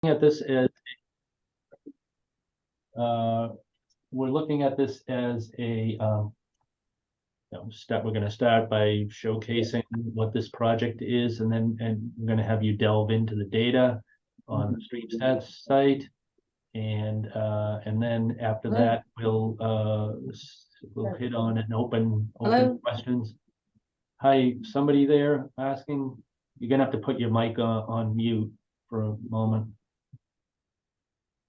at this as we're looking at this as a we're going to start by showcasing what this project is, and we're going to have you delve into the data on the StreamStats site, and then after that we'll hit on an open questions. Hi, somebody there asking? You're gonna have to put your mic on mute for a moment.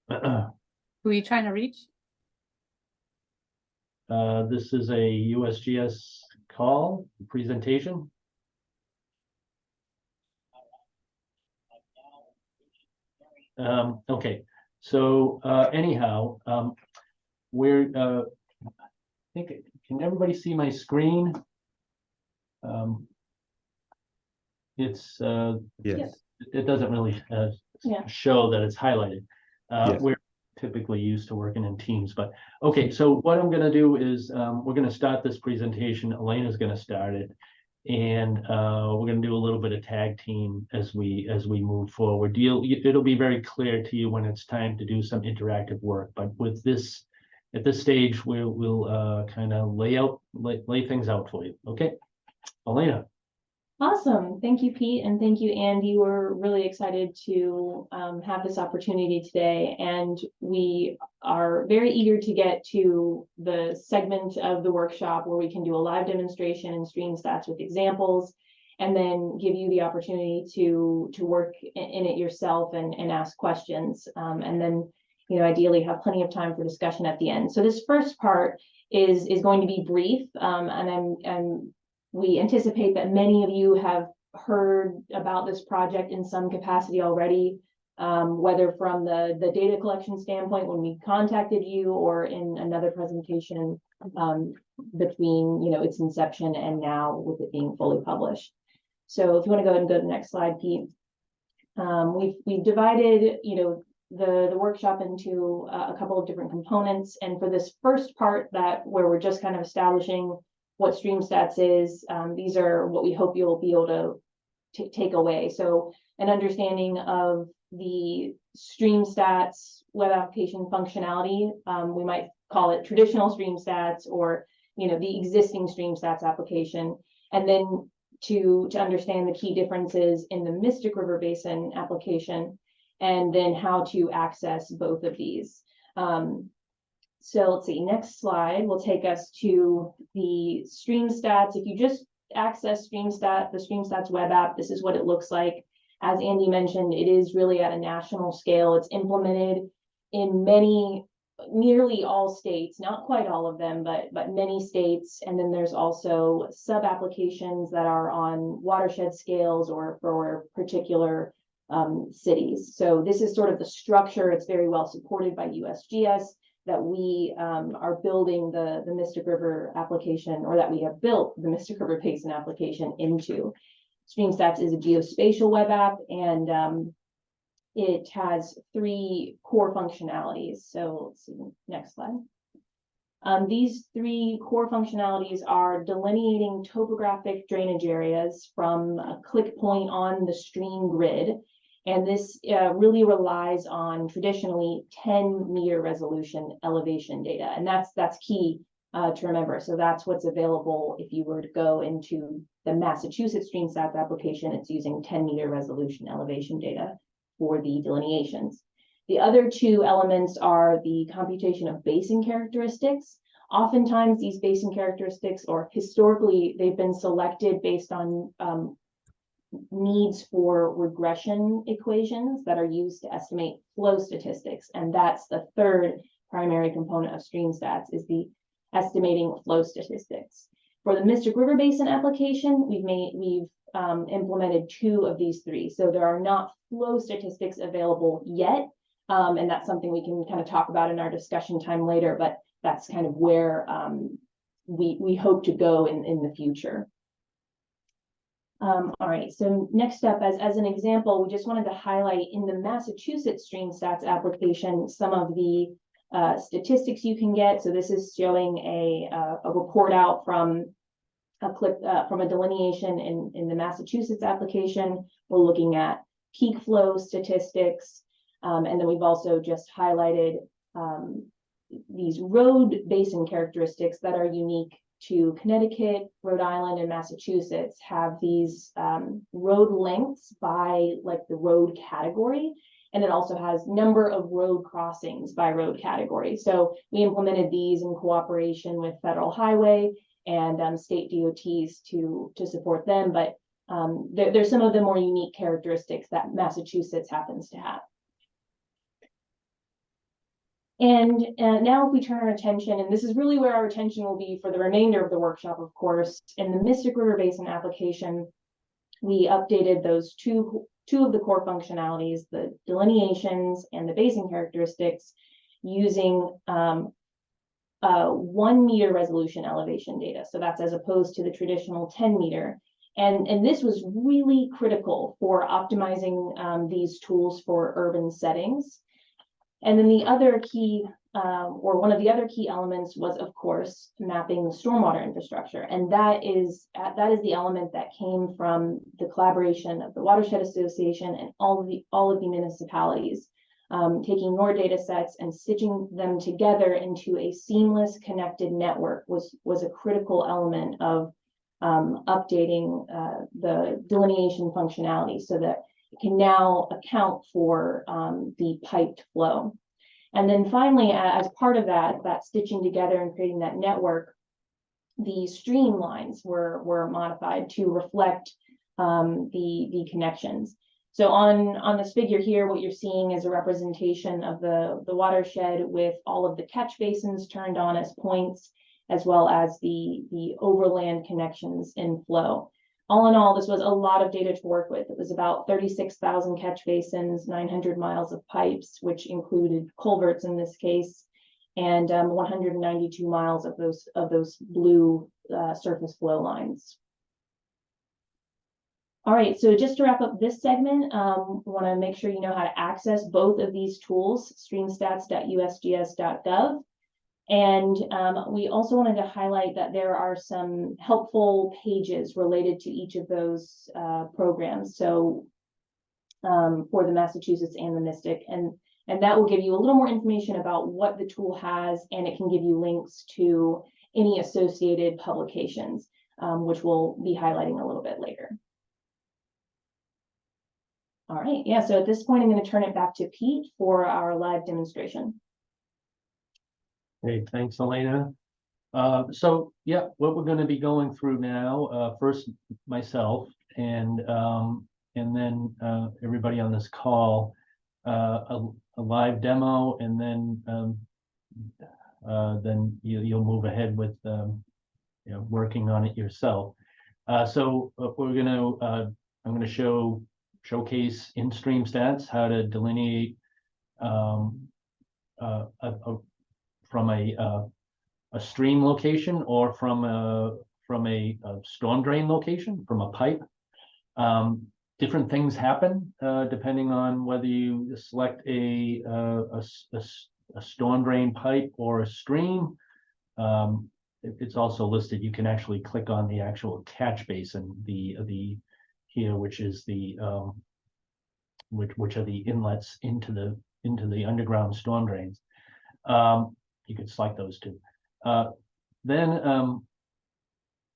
Who are you trying to reach? This is a USGS call presentation. Okay, so anyhow, we're I think, can everybody see my screen? It's Yes. it doesn't really show that it's highlighted. Yes. We're typically used to working in teams, but okay, so what I'm going to do is we're going to start this presentation. Elena's going to start it, and we're going to do a little bit of tag team as we move forward. It'll be very clear to you when it's time to do some interactive work, but with this at this stage we'll kind of lay things out for you. Okay, Elena. Awesome. Thank you, Pete. And thank you, Andy. We're really excited to have this opportunity today. And we are very eager to get to the segment of the workshop where we can do a live demonstration in StreamStats with examples, and then give you the opportunity to work in it yourself and ask questions. And then, ideally have plenty of time for discussion at the end. So this first part is going to be brief. And we anticipate that many of you have heard about this project in some capacity already, whether from the data collection standpoint when we contacted you, or in another presentation between its inception and now with it being fully published. So if you want to go ahead and go to the next slide, Pete. We've divided the workshop into a couple of different components, and for this first part where we're just kind of establishing what StreamStats is, these are what we hope you'll be able to take away. So an understanding of the StreamStats web application functionality. We might call it traditional StreamStats, or the existing StreamStats application, and then to understand the key differences in the Mystic River Basin application, and then how to access both of these. So let's see, next slide will take us to the StreamStats. If you just access the StreamStats web app, this is what it looks like. As Andy mentioned, it is really at a national scale. It's implemented in nearly all states, not quite all of them, but many states. And then there's also sub-applications that are on watershed scales or for particular cities. So this is sort of the structure. It's very well supported by USGS. That we are building the Mystic River application, or that we have built the Mystic River Basin application into. StreamStats is a geospatial web app, and it has 3 core functionalities. So let's see, next slide. These 3 core functionalities are delineating topographic drainage areas from a click point on the stream grid. And this really relies on traditionally 10-meter resolution elevation data. And that's key to remember. So that's what's available if you were to go into the Massachusetts StreamStats application. It's using 10-meter resolution elevation data for the delineations. The other 2 elements are the computation of basin characteristics. Oftentimes these basin characteristics, or historically, they've been selected based on needs for regression equations that are used to estimate flow statistics. And that's the third primary component of StreamStats, is the estimating flow statistics. For the Mystic River Basin application, we've implemented 2 of these 3. So there are not flow statistics available yet. And that's something we can kind of talk about in our discussion time later, but that's kind of where we hope to go in the future. All right, so next up, as an example, we just wanted to highlight in the Massachusetts StreamStats application some of the statistics you can get. So this is showing a report out from a delineation in the Massachusetts application. We're looking at peak flow statistics. And then we've also just highlighted these road basin characteristics that are unique to Connecticut, Rhode Island, and Massachusetts. Have these road lengths by like the road category. And it also has number of road crossings by road category. So we implemented these in cooperation with Federal Highway and state DOTs to support them. But there's some of the more unique characteristics that Massachusetts happens to have. And now if we turn our attention, and this is really where our attention will be for the remainder of the workshop, of course, in the Mystic River Basin application, we updated those two of the core functionalities, the delineations and the basin characteristics, using 1 meter resolution elevation data. So that's as opposed to the traditional 10 meter. And this was really critical for optimizing these tools for urban settings. And then the other key, or one of the other key elements was, of course, mapping the stormwater infrastructure. And that is the element that came from the collaboration of the Watershed Association and all of the municipalities, taking your data sets and stitching them together into a seamless connected network was a critical element of updating the delineation functionality so that it can now account for the piped flow. And then finally, as part of that stitching together and creating that network, the streamlines were modified to reflect the connections. So on this figure here, what you're seeing is a representation of the watershed with all of the catch basins turned on as points, as well as the overland connections in flow. All in all, this was a lot of data to work with. It was about 36,000 catch basins, 900 miles of pipes, which included culverts in this case, and 192 miles of those blue surface flow lines. All right, so just to wrap up this segment, want to make sure you know how to access both of these tools, streamstats.usgs.gov. And we also wanted to highlight that there are some helpful pages related to each of those programs. So for the Massachusetts and the Mystic, and that will give you a little more information about what the tool has, and it can give you links to any associated publications, which we'll be highlighting a little bit later. All right, yeah, so at this point, I'm going to turn it back to Pete for our live demonstration. Hey, thanks, Elena. So yeah, what we're going to be going through now, first myself, and then everybody on this call, a live demo, and then you'll move ahead with working on it yourself. So we're going to I'm going to showcase in StreamStats how to delineate from a stream location or from a storm drain location, from a pipe. Different things happen depending on whether you select a storm drain pipe or a stream. It's also listed. You can actually click on the actual catch basin, the here, which is the which are the inlets into the underground storm drains. You could select those two. Then I'm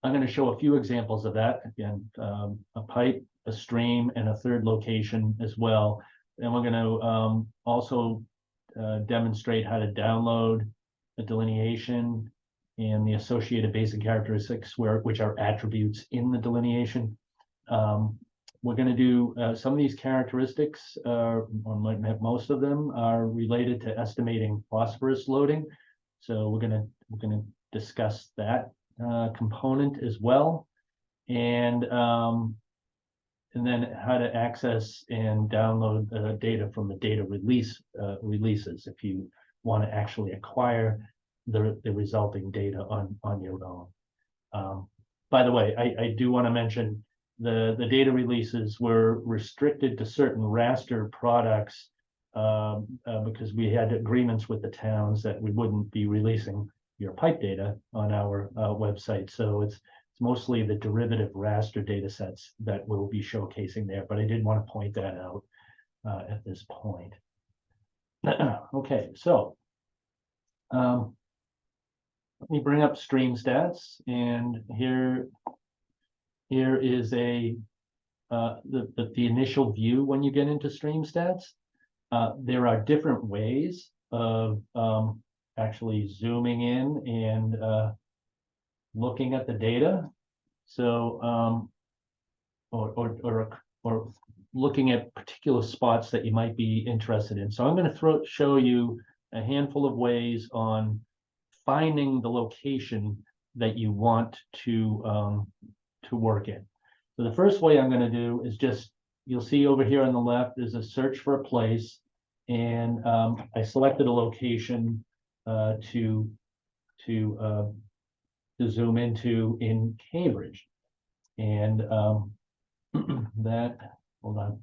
going to show a few examples of that. Again, a pipe, a stream, and a third location as well. And we're going to also demonstrate how to download the delineation and the associated basic characteristics, which are attributes in the delineation. We're going to do some of these characteristics, or most of them, are related to estimating phosphorus loading. So we're going to discuss that component as well, and then how to access and download data from the data releases if you want to actually acquire the resulting data on your own. By the way, I do want to mention the data releases were restricted to certain raster products because we had agreements with the towns that we wouldn't be releasing your pipe data on our website. So it's mostly the derivative raster data sets that we'll be showcasing there, but I did want to point that out at this point. Okay, so let me bring up StreamStats, and here is the initial view when you get into StreamStats. There are different ways of actually zooming in and looking at the data. So or looking at particular spots that you might be interested in. So I'm going to show you a handful of ways on finding the location that you want to work in. So the first way I'm going to do is just, you'll see over here on the left is a search for a place, and I selected a location to zoom into in Cambridge, and that, hold on.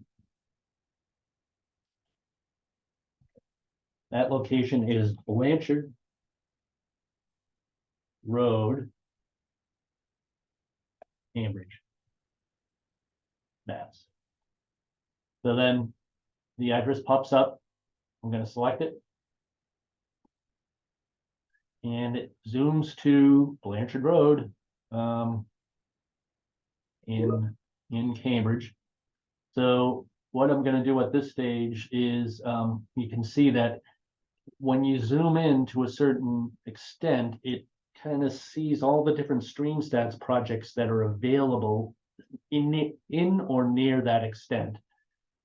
That location is Blanchard Road, Cambridge, Mass. So then the address pops up. I'm going to select it, and it zooms to Blanchard Road in Cambridge. So what I'm going to do at this stage is you can see that when you zoom in to a certain extent, it kind of sees all the different StreamStats projects that are available in or near that extent.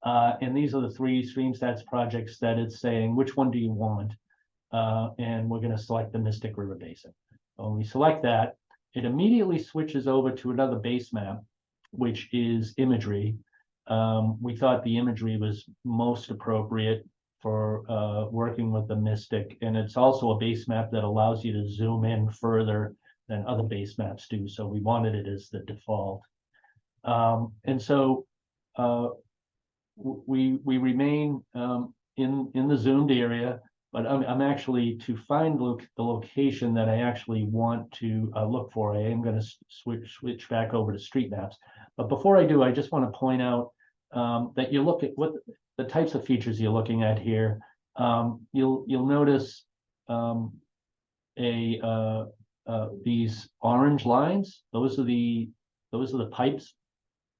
And these are the 3 StreamStats projects that it's saying, which one do you want? And we're going to select the Mystic River Basin. When we select that, it immediately switches over to another base map, which is imagery. We thought the imagery was most appropriate for working with the Mystic, and it's also a base map that allows you to zoom in further than other base maps do. So we wanted it as the default. And so we remain in the zoomed area, but I'm actually, to find the location that I actually want to look for, I am going to switch back over to street maps. But before I do, I just want to point out that you look at what the types of features you're looking at here. You'll notice these orange lines. Those are the pipes,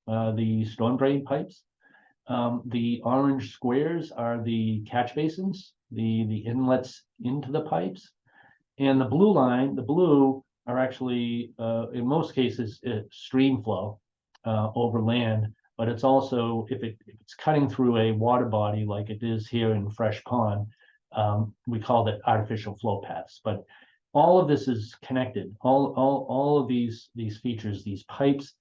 the storm drain pipes. The orange squares are the catch basins, the inlets into the pipes, and the blue are actually in most cases stream flow over land. But it's also, if it's cutting through a water body like it is here in Fresh Pond, we call that artificial flow paths. But all of this is connected. All of these features, these pipes,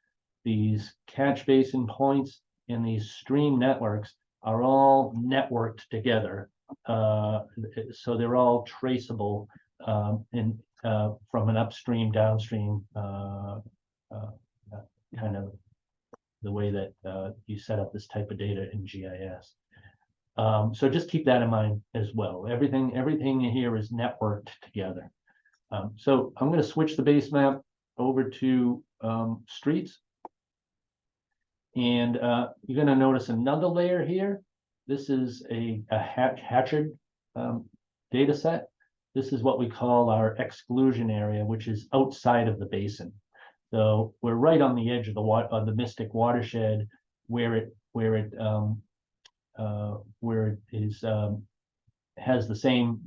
these catch basin points, and these stream networks are all networked together. So they're all traceable from an upstream, downstream kind of the way that you set up this type of data in GIS. So just keep that in mind as well. Everything here is networked together. So I'm going to switch the base map over to streets. And you're going to notice another layer here. This is a hatched data set. This is what we call our exclusion area, which is outside of the basin. So we're right on the edge of the Mystic watershed, where it has the same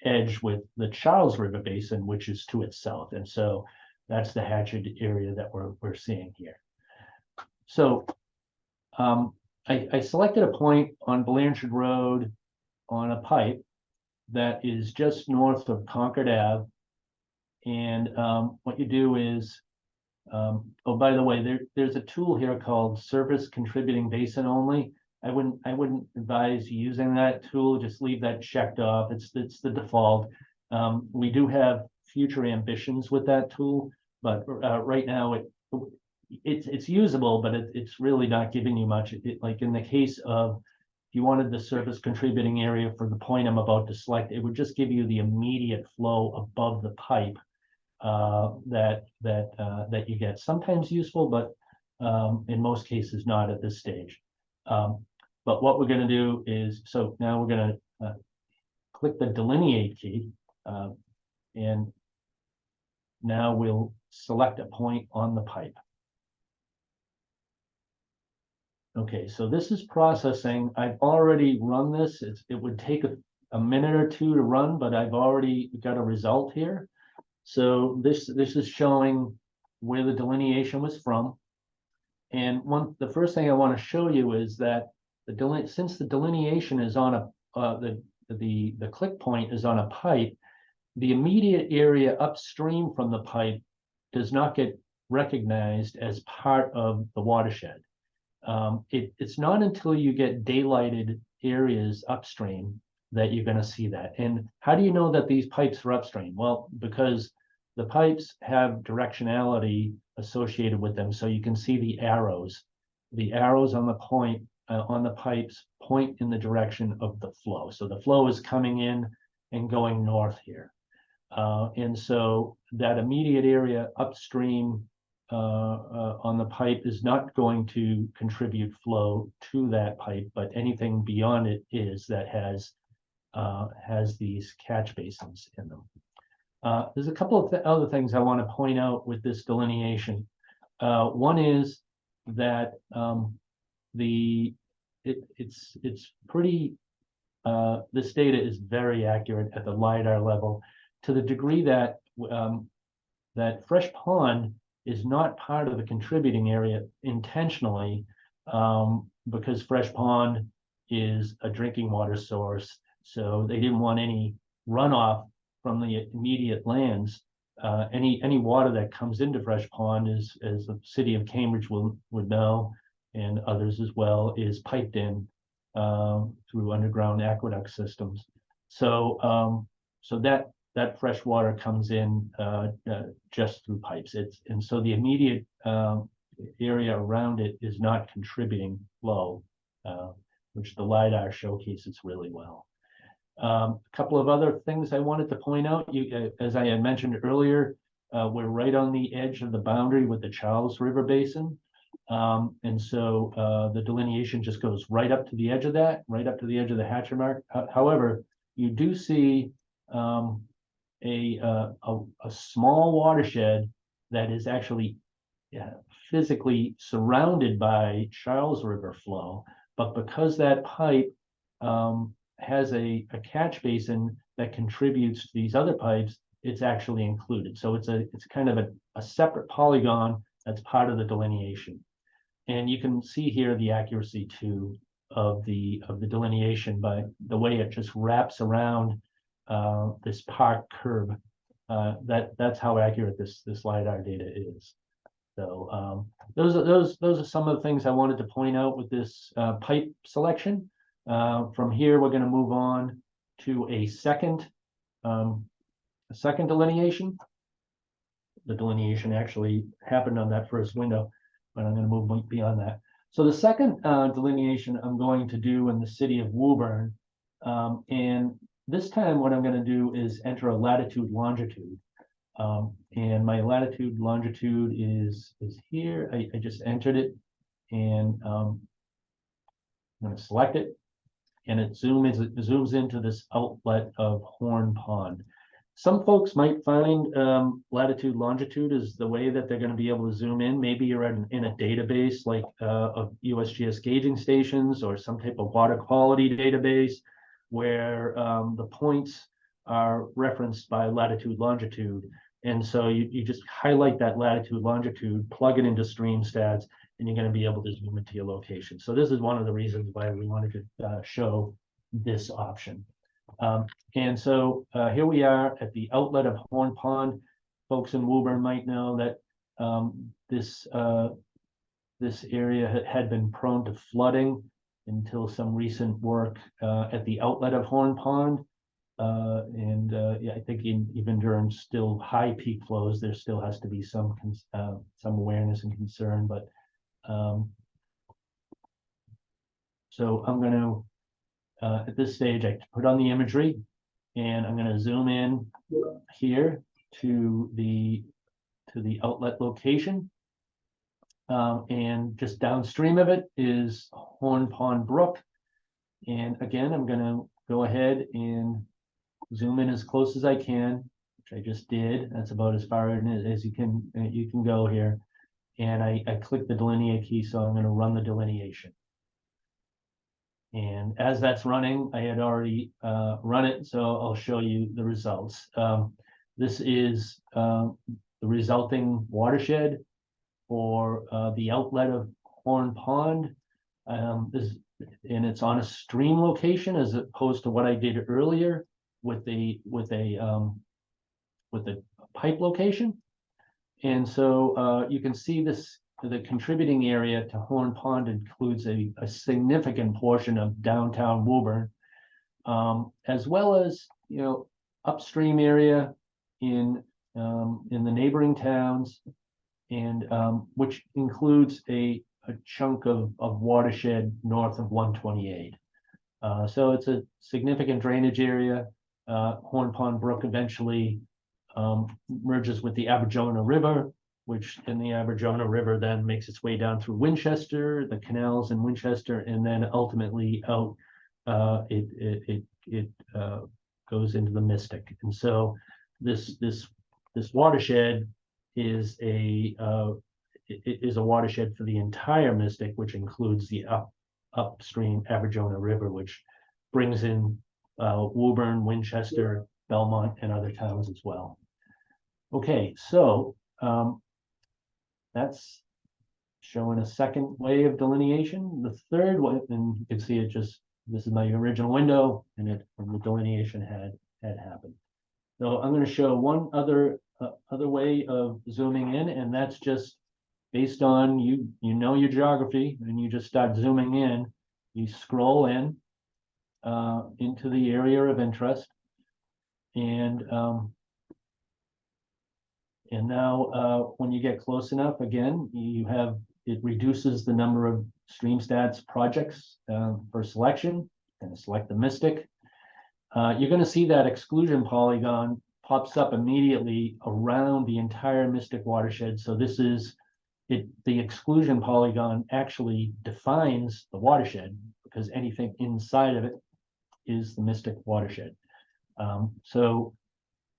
edge with the Charles River Basin, which is to its south. And so that's the hatched area that we're seeing here. So I selected a point on Blanchard Road on a pipe that is just north of Concord Ave. And what you do is, oh, by the way, there's a tool here called Surface Contributing Basin Only. I wouldn't advise using that tool. Just leave that checked off. It's the default. We do have future ambitions with that tool, but right now it's usable, but it's really not giving you much. Like in the case of, if you wanted the surface contributing area for the point I'm about to select, it would just give you the immediate flow above the pipe that you get. Sometimes useful, but in most cases not at this stage. But what we're going to do is, so now we're going click the delineate key, and now we'll select a point on the pipe. Okay, so this is processing. I've already run this. It would take a minute or two to run, but I've already got a result here. So this is showing where the delineation was from. And the first thing I want to show you is that since the delineation is on the click point is on a pipe, the immediate area upstream from the pipe does not get recognized as part of the watershed. It's not until you get daylighted areas upstream that you're going to see that. And how do you know that these pipes are upstream? Well, because the pipes have directionality associated with them. So you can see the arrows. The arrows on the point on the pipes point in the direction of the flow. So the flow is coming in and going north here. And so that immediate area upstream on the pipe is not going to contribute flow to that pipe, but anything beyond it is that has these catch basins in them. There's a couple of other things I want to point out with this delineation. One is that it's pretty this data is very accurate at the LiDAR level, to the degree that that Fresh Pond is not part of the contributing area intentionally, because Fresh Pond is a drinking water source, so they didn't want any runoff from the immediate lands. Any water that comes into Fresh Pond is, as the city of Cambridge would know, and others as well, is piped in through underground aqueduct systems. So so that fresh water comes in just through pipes. And so the immediate area around it is not contributing flow, which the LiDAR showcases really well. A couple of other things I wanted to point out. As I had mentioned earlier, we're right on the edge of the boundary with the Charles River Basin. And so the delineation just goes right up to the edge of that, right up to the edge of the hatchet mark. However, you do see a small watershed that is actually physically surrounded by Charles River flow, but because that pipe has a catch basin that contributes to these other pipes, it's actually included. So it's kind of a separate polygon that's part of the delineation. And you can see here the accuracy too of the delineation by the way it just wraps around this park curb. That's how accurate this LiDAR data is. So those are some of the things I wanted to point out with this pipe selection. From here, we're going to move on to a second delineation. The delineation actually happened on that first window, but I'm going to move beyond that. So the second delineation I'm going to do in the city of Woburn, and this time what I'm going to do is enter a latitude longitude. And my latitude longitude is here. I just entered it, and I'm going to select it, and it zooms into this outlet of Horn Pond. Some folks might find latitude longitude is the way that they're going to be able to zoom in. Maybe you're in a database like of USGS gauging stations or some type of water quality database where the points are referenced by latitude longitude. And so you just highlight that latitude longitude, plug it into StreamStats, and you're going to be able to zoom into your location. So this is one of the reasons why we wanted to show this option. And so here we are at the outlet of Horn Pond. Folks in Woburn might know that this area had been prone to flooding until some recent work at the outlet of Horn Pond. Yeah, I think even during still high peak flows, there still has to be some awareness and concern. But so I'm going to at this stage, I put on the imagery, and I'm going to zoom in here to the outlet location. And just downstream of it is Horn Pond Brook. And again, I'm going to go ahead and zoom in as close as I can, which I just did. That's about as far in as you can go here. And I click the delineate key, so I'm going to run the delineation. And as that's running, I had already run it, so I'll show you the results. This is the resulting watershed for the outlet of Horn Pond. And it's on a stream location as opposed to what I did earlier with a pipe location. And so you can see this, the contributing area to Horn Pond includes a significant portion of downtown Woburn, as well as, you know, upstream area in the neighboring towns, and which includes a chunk of watershed north of 128. So it's a significant drainage area. Horn Pond Brook eventually merges with the Aberjona River, which in the Aberjona River then makes its way down through Winchester, the canals in Winchester, and then ultimately out. It goes into the Mystic, and so this watershed is a watershed for the entire Mystic, which includes the upstream Aberjona River, which brings in Woburn, Winchester, Belmont, and other towns as well. Okay, so that's showing a second way of delineation. The third one, and you can see it just, this is my original window, and the delineation had happened. So I'm going to show one other way of zooming in, and that's just based on you know your geography, and you just start zooming in. You scroll in into the area of interest, and now when you get close enough, again, it reduces the number of StreamStats projects for selection, and select the Mystic. You're going to see that exclusion polygon pops up immediately around the entire Mystic watershed. So this is it. The exclusion polygon actually defines the watershed, because anything inside of it is the Mystic watershed. So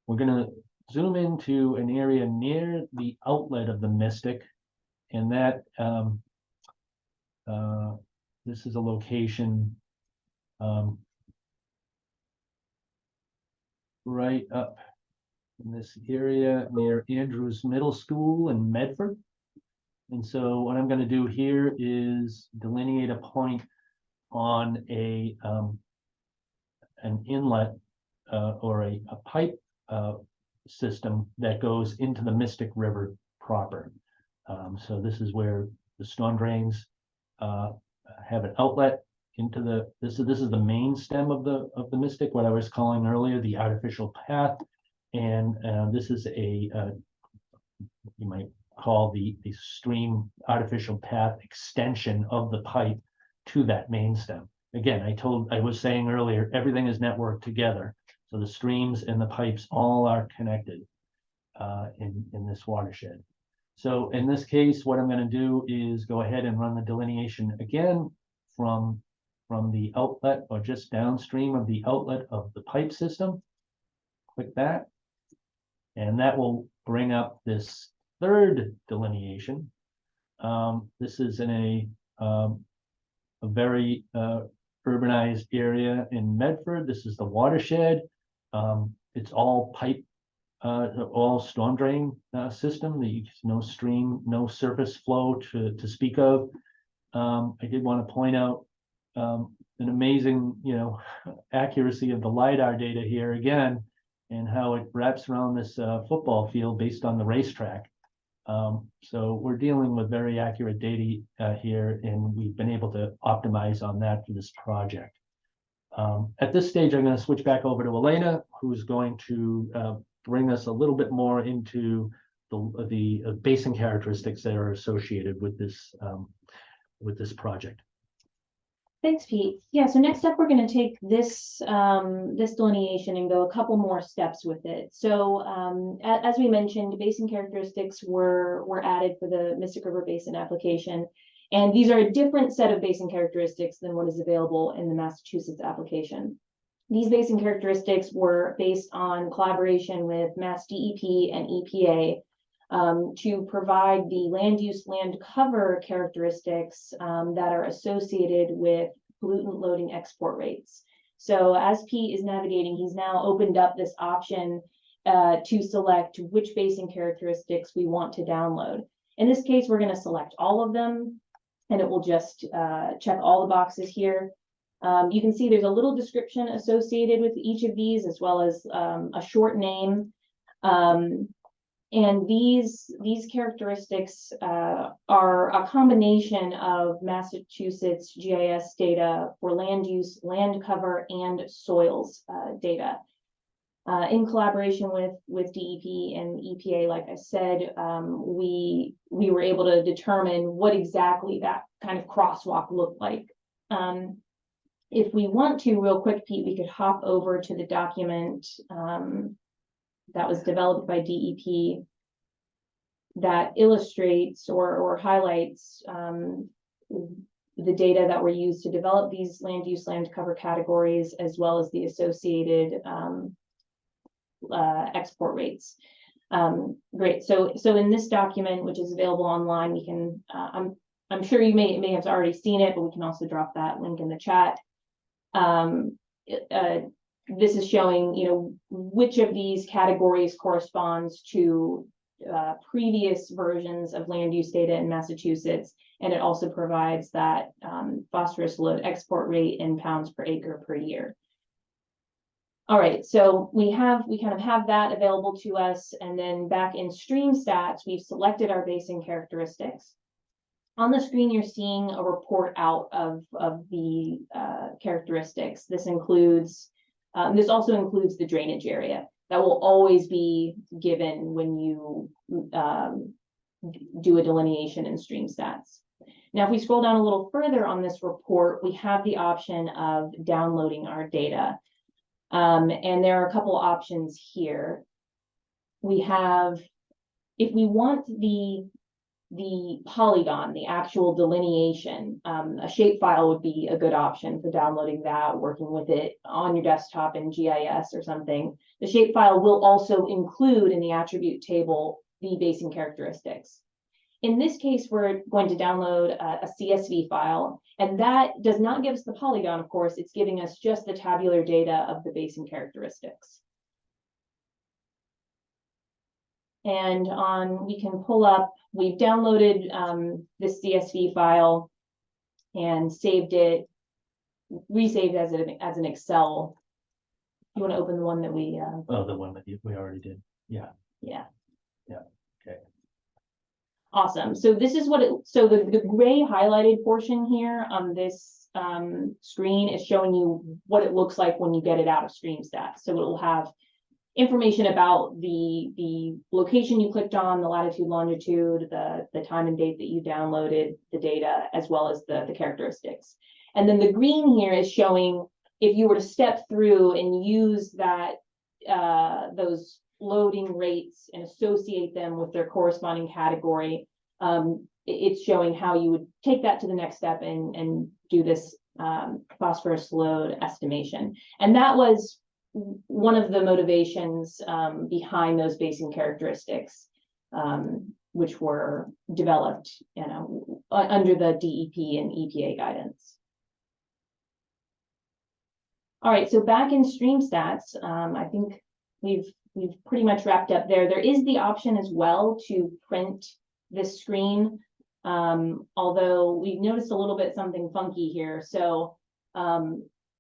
we're going to zoom into an area near the outlet of the Mystic, and that this is a location right up in this area near Andrews Middle School in Medford. And so what I'm going to do here is delineate a point on an inlet or a pipe system that goes into the Mystic River proper. So this is where the storm drains have an outlet into the, this is the main stem of the Mystic, what I was calling earlier the artificial path, and this is a you might call the stream artificial path extension of the pipe to that main stem. Again, I was saying earlier, everything is networked together, so the streams and the pipes all are connected in this watershed. So in this case, what I'm going to do is go ahead and run the delineation again from the outlet, or just downstream of the outlet of the pipe system. Click that, and that will bring up this third delineation. This is in a very urbanized area in Medford. This is the watershed. It's all pipe, all storm drain system. No stream, no surface flow to speak of. I did want to point out an amazing, accuracy of the LiDAR data here again, and how it wraps around this football field based on the racetrack. So we're dealing with very accurate data here, and we've been able to optimize on that for this project. At this stage, I'm going to switch back over to Elena, who's going to bring us a little bit more into the basin characteristics that are associated with this project. Thanks, Pete. Yeah, so next up, we're going to take this this delineation and go a couple more steps with it. So as we mentioned, basin characteristics were added for the Mystic River Basin application. And these are a different set of basin characteristics than what is available in the Massachusetts application. These basin characteristics were based on collaboration with Mass DEP and EPA to provide the land use, land cover characteristics that are associated with pollutant loading export rates. So as Pete is navigating, he's now opened up this option to select which basin characteristics we want to download. In this case, we're going to select all of them, and it will just check all the boxes here. You can see there's a little description associated with each of these, as well as a short name. And these characteristics are a combination of Massachusetts GIS data for land use, land cover, and soils data. In collaboration with DEP and EPA, like I said, we were able to determine what exactly that kind of crosswalk looked like. If we want to, real quick, Pete, we could hop over to the document that was developed by DEP that illustrates or highlights the data that were used to develop these land use, land cover categories, as well as the associated export rates. Great. So in this document, which is available online, we can. I'm sure you may have already seen it, but we can also drop that link in the chat. This is showing, which of these categories corresponds to previous versions of land use data in Massachusetts, and it also provides that phosphorus load export rate in pounds per acre per year. All right, so we kind of have that available to us, and then back in StreamStats, we've selected our basin characteristics. On the screen, you're seeing a report out of the characteristics. This also includes the drainage area. That will always be given when you do a delineation in StreamStats. Now, if we scroll down a little further on this report, we have the option of downloading our data. And there are a couple options here. We have, if we want the polygon, the actual delineation, a shapefile would be a good option for downloading that, working with it on your desktop in GIS or something. The shapefile will also include in the attribute table the basin characteristics. In this case, we're going to download a CSV file, and that does not give us the polygon, of course. It's giving us just the tabular data of the basin characteristics. And we can pull up, we've downloaded this CSV file and saved it, resaved as an Excel. You want to open the one that we... Oh, the one that we already did. Yeah. Yeah. Yeah. Okay. Awesome. So this is what the gray highlighted portion here on this screen is showing you what it looks like when you get it out of StreamStats. So it will have information about the location you clicked on, the latitude, longitude, the time and date that you downloaded the data, as well as the characteristics. And then the green here is showing if you were to step through and use that those loading rates and associate them with their corresponding category, it's showing how you would take that to the next step and do this phosphorus load estimation. And that was one of the motivations behind those basin characteristics, which were developed, under the DEP and EPA guidance. All right, so back in StreamStats, I think we've pretty much wrapped up there. There is the option as well to print this screen, although we've noticed a little bit something funky here. So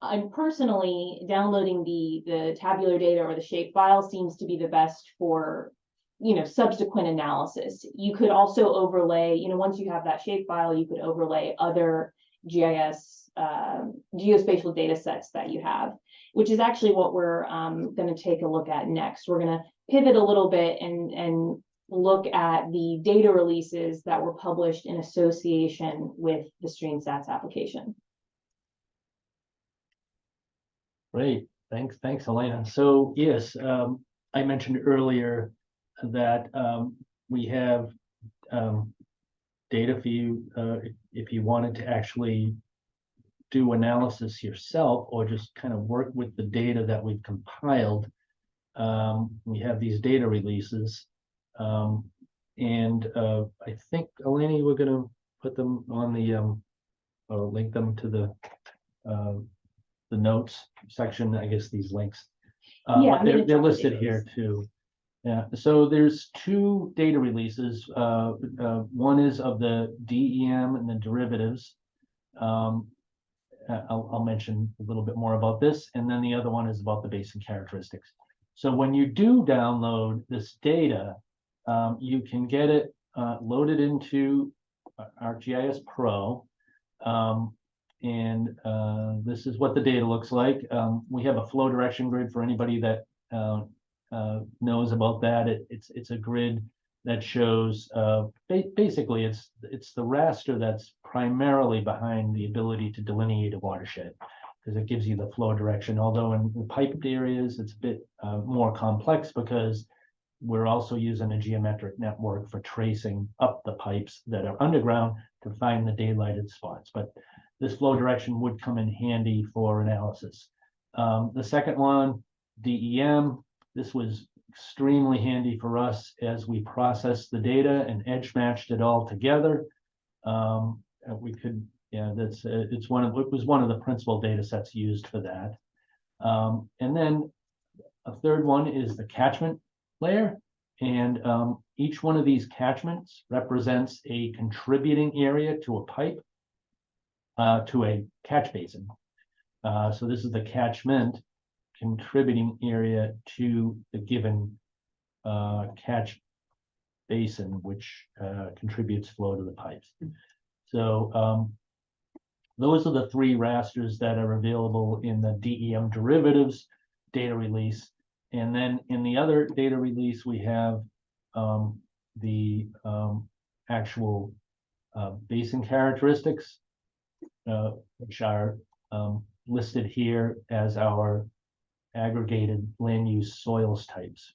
I'm personally downloading the tabular data or the shapefile seems to be the best for subsequent analysis. You could also overlay, once you have that shapefile, you could overlay other GIS geospatial data sets that you have, which is actually what we're going to take a look at next. We're going to pivot a little bit and look at the data releases that were published in association with the StreamStats application. Great, thanks, Elena. So yes, I mentioned earlier that we have data for you if you wanted to actually do analysis yourself or just kind of work with the data that we've compiled, we have these data releases. I think, Eleni, we're going to put them on the, or link them to the notes section, I guess these links. Yeah, But they're listed here too. Yeah, so there's two data releases. One is of the DEM and the derivatives. I'll mention a little bit more about this, and then the other one is about the basin characteristics. So when you do download this data, you can get it loaded into ArcGIS Pro. This is what the data looks like. We have a flow direction grid for anybody that knows about that. It's a grid that shows basically it's the raster that's primarily behind the ability to delineate a watershed, because it gives you the flow direction. Although in the piped areas, it's a bit more complex because we're also using a geometric network for tracing up the pipes that are underground to find the daylighted spots. But this flow direction would come in handy for analysis. The second one, DEM, this was extremely handy for us as we processed the data and edge matched it all together. We could, yeah, it was one of the principal data sets used for that. And then a third one is the catchment layer. And each one of these catchments represents a contributing area to a pipe, to a catch basin. So this is the catchment contributing area to the given catch basin, which contributes flow to the pipes. So those are the three rasters that are available in the DEM derivatives data release. And then in the other data release, we have the actual basin characteristics, which are listed here as our aggregated land use soils types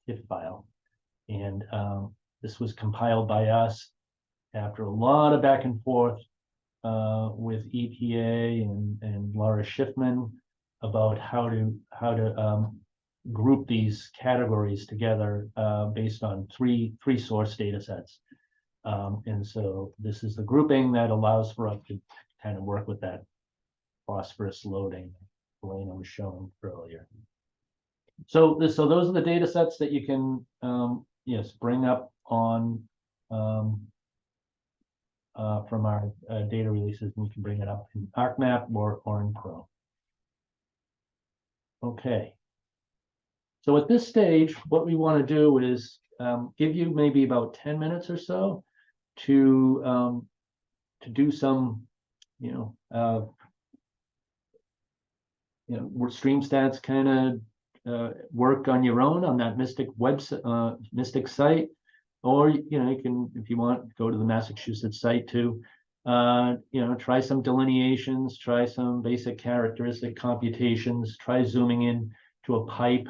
TIFF file. And this was compiled by us after a lot of back and forth with EPA and Laura Schiffman about how to group these categories together based on three source data sets. And so this is the grouping that allows for us to kind of work with that phosphorus loading Elena was showing earlier. So those are the data sets that you can yes, bring up on from our data releases, and you can bring it up in ArcMap or in Pro. Okay. So at this stage, what we want to do is give you maybe about 10 minutes or so to do some, where StreamStats kind of work on your own on that Mystic website, Mystic site, or you can, if you want, go to the Massachusetts site too. Try some delineations, try some basic characteristic computations, try zooming in to a pipe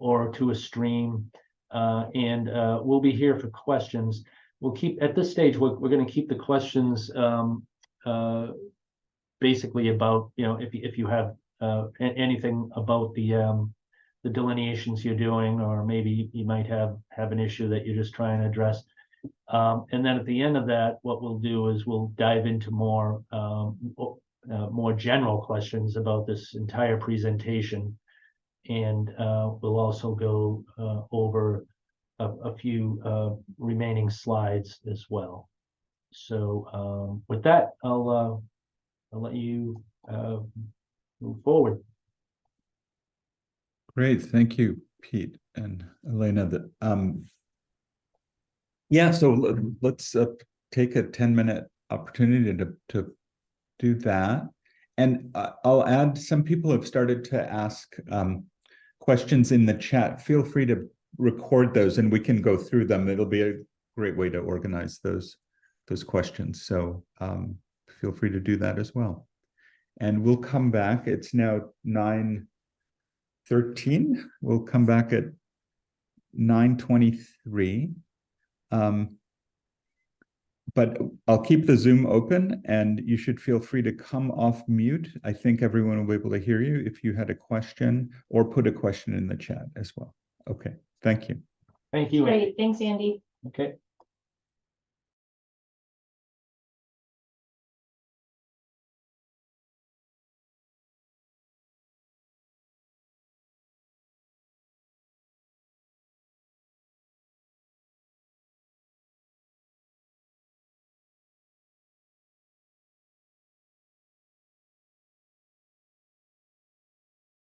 or to a stream, and we'll be here for questions. We'll keep at this stage. We're going to keep the questions basically about if you have anything about the delineations you're doing, or maybe you might have an issue that you're just trying to address. And then at the end of that, what we'll do is we'll dive into more general questions about this entire presentation. And we'll also go over a few remaining slides as well. So with that, I'll let you move forward. Great, thank you, Pete and Elena. Yeah, so let's take a 10-minute opportunity to do that. And I'll add, some people have started to ask questions in the chat. Feel free to record those and we can go through them. It'll be a great way to organize those questions. So feel free to do that as well. And we'll come back. It's now 9:13. We'll come back at 9:23. but I'll keep the Zoom open and you should feel free to come off mute. I think everyone will be able to hear you if you had a question or put a question in the chat as well. Okay, thank you. Thank you. Great, thanks, Andy. Okay.